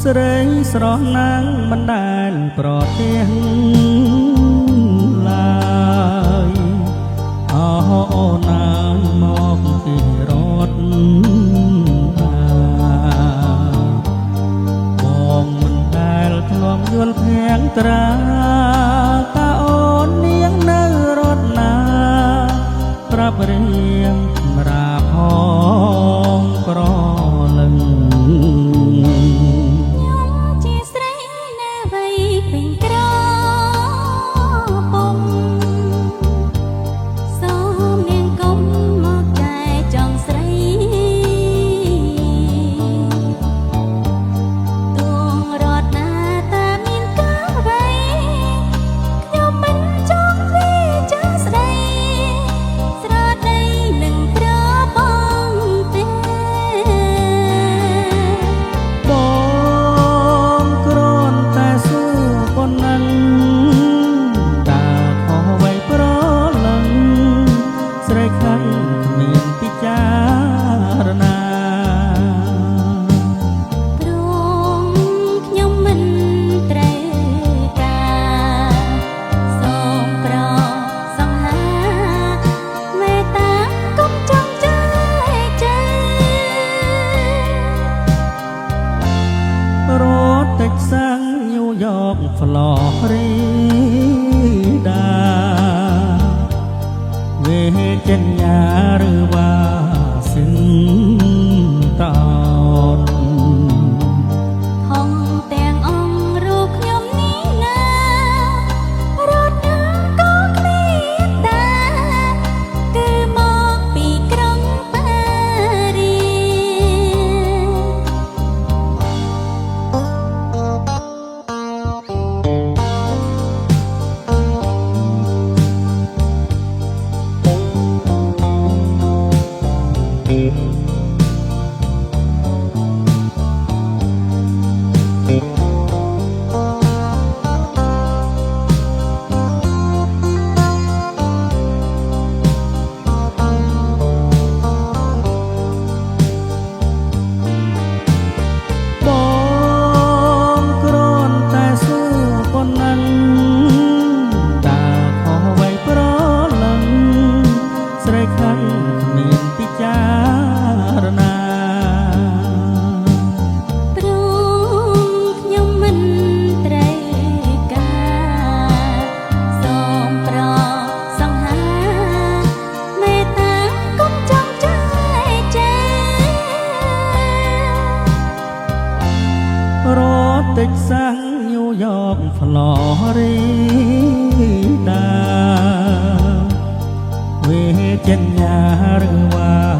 ស្រីស្រស់ណាស់មិនដែលប្រទះឡើយអូណានមកពីរត់បងមិនដែលធ្លាប់យល់ភាំងត្រាតើអូននាងនៅរត់ណាប្រាប់រៀងសម្រាប់ហងក្រលឹងសាំងញូយ៉កហ្វ្លอរីដាវេចិនយ៉ាឬវ៉ាស៊ីនតោនហងទាំងអង្គរូបខ្ញុំនេះណារត់ណាក៏គ្មានតាគឺមកពីក្រុងប៉ារីតិចសាំងញូយ៉កហ្វ្លอរីដាវេចិនយ៉ាឬវ៉ា